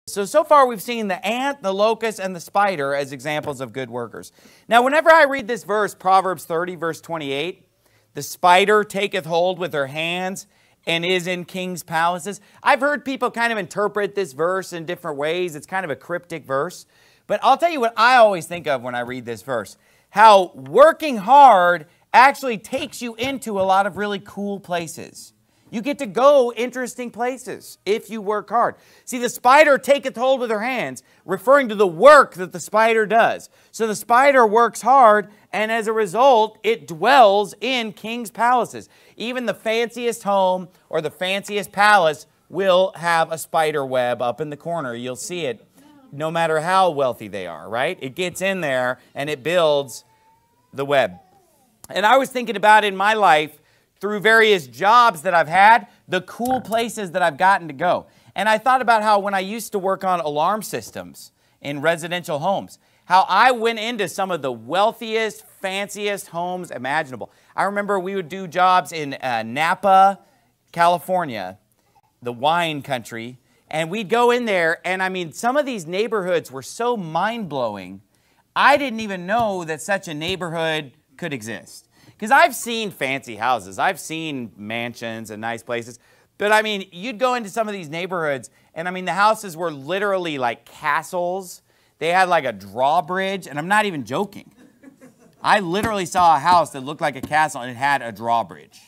So far we've seen the ant, the locust, and the spider as examples of good workers. Now, whenever I read this verse, Proverbs 30, verse 28, the spider taketh hold with her hands and is in king's palaces. I've heard people kind of interpret this verse in different ways. It's kind of a cryptic verse. But I'll tell you what I always think of when I read this verse. How working hard actually takes you into a lot of really cool places. You get to go interesting places if you work hard. See, the spider taketh hold with her hands, referring to the work that the spider does. So the spider works hard, and as a result, it dwells in king's palaces. Even the fanciest home or the fanciest palace will have a spider web up in the corner. You'll see it no matter how wealthy they are, right? It gets in there and it builds the web. And I was thinking about in my life, through various jobs that I've had, the cool places that I've gotten to go. And I thought about how when I used to work on alarm systems in residential homes, how I went into some of the wealthiest, fanciest homes imaginable. I remember we would do jobs in Napa, California, the wine country, and we'd go in there, and I mean, some of these neighborhoods were so mind-blowing, I didn't even know that such a neighborhood could exist. Because I've seen fancy houses, I've seen mansions and nice places, but I mean, you'd go into some of these neighborhoods, and I mean, the houses were literally like castles. They had like a drawbridge, and I'm not even joking. I literally saw a house that looked like a castle, and it had a drawbridge.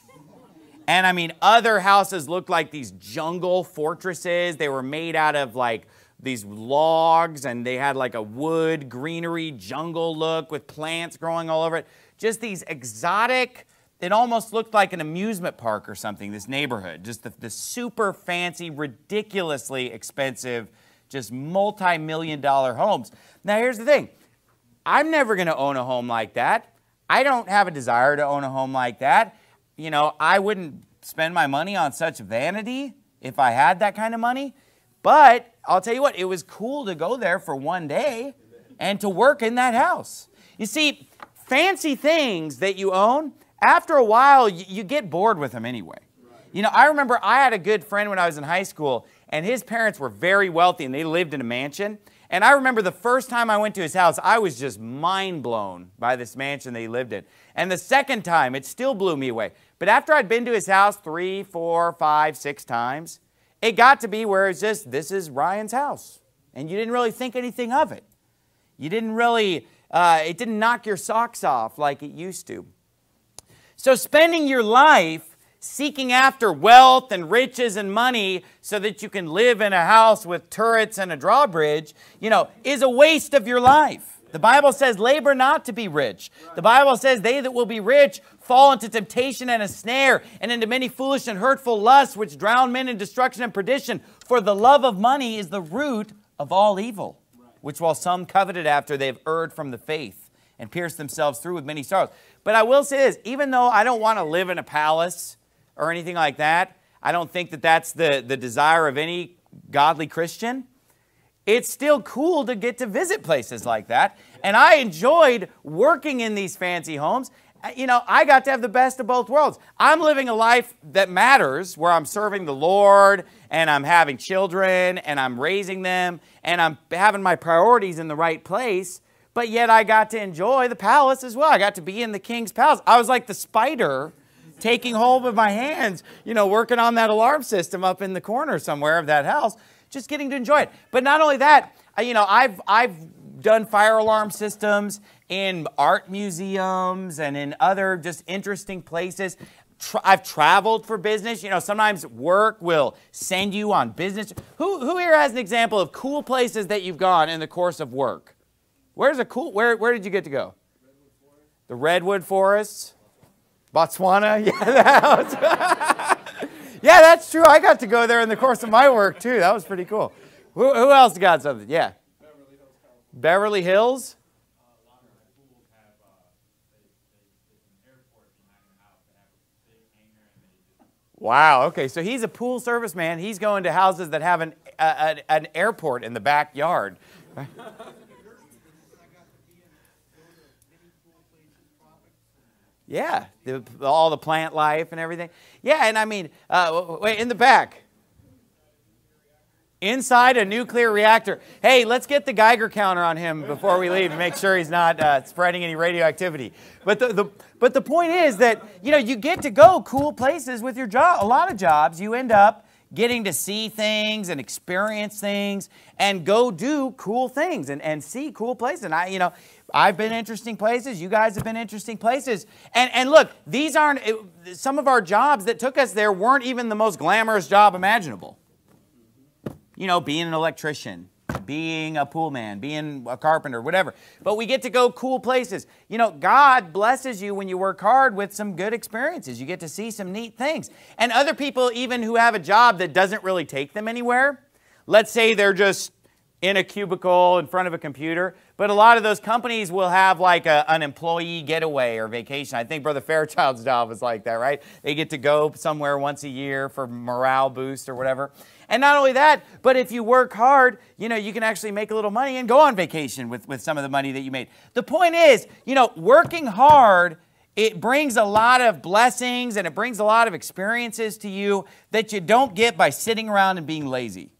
And I mean, other houses looked like these jungle fortresses. They were made out of like these logs, and they had like a wood, greenery, jungle look with plants growing all over it. Just these exotic, it almost looked like an amusement park or something, this neighborhood. Just the super fancy, ridiculously expensive, just multi-million-dollar homes. Now, here's the thing. I'm never going to own a home like that. I don't have a desire to own a home like that. You know, I wouldn't spend my money on such vanity if I had that kind of money. But I'll tell you what, it was cool to go there for one day and to work in that house. You see, fancy things that you own, after a while, you get bored with them anyway. You know, I remember I had a good friend when I was in high school, and his parents were very wealthy, and they lived in a mansion. And I remember the first time I went to his house, I was just mind blown by this mansion that he lived in. And the second time, it still blew me away. But after I'd been to his house 3, 4, 5, 6 times, it got to be where it's just, this is Ryan's house. And you didn't really think anything of it. You didn't really, it didn't knock your socks off like it used to. So spending your life seeking after wealth and riches and money so that you can live in a house with turrets and a drawbridge, you know, is a waste of your life. The Bible says, labor not to be rich. The Bible says, they that will be rich fall into temptation and a snare, and into many foolish and hurtful lusts, which drown men in destruction and perdition. For the love of money is the root of all evil, which while some coveted after, they have erred from the faith, and pierced themselves through with many sorrows. But I will say this, even though I don't want to live in a palace or anything like that, I don't think that that's the desire of any godly Christian. It's still cool to get to visit places like that. And I enjoyed working in these fancy homes. You know, I got to have the best of both worlds. I'm living a life that matters, where I'm serving the Lord, and I'm having children, and I'm raising them, and I'm having my priorities in the right place. But yet I got to enjoy the palace as well. I got to be in the king's palace. I was like the spider taking hold with my hands, you know, working on that alarm system up in the corner somewhere of that house, just getting to enjoy it. But not only that, you know, I've done fire alarm systems in art museums and in other just interesting places. I've traveled for business. You know, sometimes work will send you on business. Who here has an example of cool places that you've gone in the course of work? Where did you get to go? The Redwood Forests? Botswana? Yeah, yeah, that's true. I got to go there in the course of my work, too. That was pretty cool. Who else got something? Yeah. Beverly Hills? Wow, okay, so he's a pool service man. He's going to houses that have an airport in the backyard. Yeah, all the plant life and everything. Yeah, and I mean, wait, in the back. inside a nuclear reactor. Hey, let's get the Geiger counter on him before we leave and make sure he's not spreading any radioactivity. But the point is that, you know, you get to go cool places with your job. A lot of jobs, you end up getting to see things and experience things and go do cool things and see cool places. And I've been interesting places. You guys have been interesting places. And look, these aren't, some of our jobs that took us there weren't even the most glamorous job imaginable. You know, being an electrician, being a pool man, being a carpenter, whatever. But we get to go cool places. You know, God blesses you when you work hard with some good experiences. You get to see some neat things. And other people, even who have a job that doesn't really take them anywhere, let's say they're just in a cubicle in front of a computer, but a lot of those companies will have like an employee getaway or vacation. I think Brother Fairchild's job is like that, right? They get to go somewhere once a year for morale boost or whatever. And not only that, but if you work hard, you know, you can actually make a little money and go on vacation with some of the money that you made. The point is, you know, working hard, it brings a lot of blessings and it brings a lot of experiences to you that you don't get by sitting around and being lazy.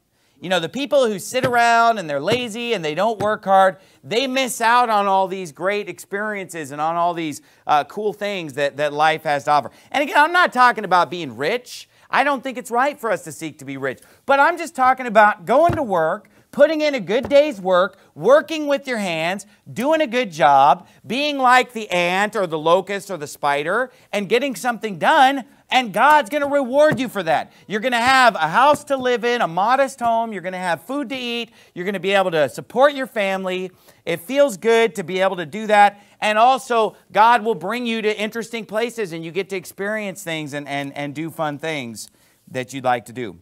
You know, the people who sit around and they're lazy and they don't work hard, they miss out on all these great experiences and on all these cool things that life has to offer. And again, I'm not talking about being rich. I don't think it's right for us to seek to be rich. But I'm just talking about going to work, putting in a good day's work, working with your hands, doing a good job, being like the ant or the locust or the spider, and getting something done. And God's going to reward you for that. You're going to have a house to live in, a modest home. You're going to have food to eat. You're going to be able to support your family. It feels good to be able to do that. And also, God will bring you to interesting places and you get to experience things and do fun things that you'd like to do.